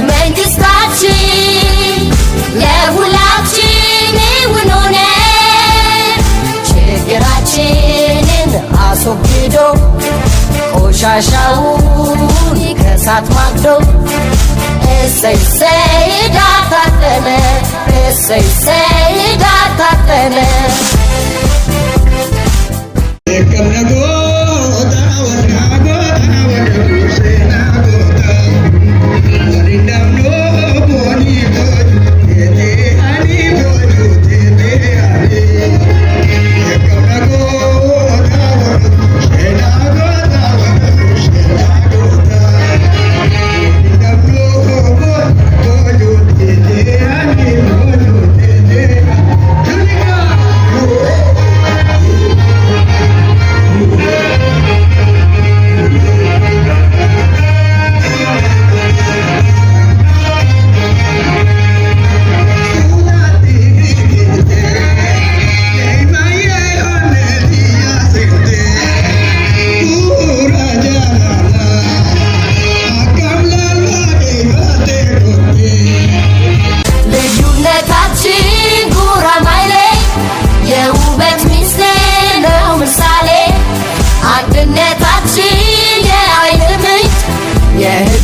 መንግስታችን ለሁላችን እውን ሆነ ችግራችንን አስወግዶ ቆሻሻውን ከእሳት ማግዶ እሰይ እሰይ ዳር ታጠነ እሰይ እሰይ ዳር ታጠነ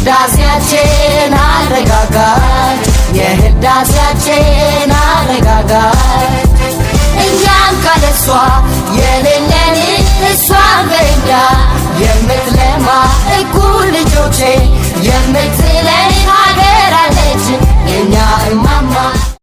የህዳሴያችን አረጋጋት የህዳሴያችን አረጋጋት እኛም ካለሷ የሌለን እሷ በእኛ የምትለማ እኩል ልጆቼ የምትለ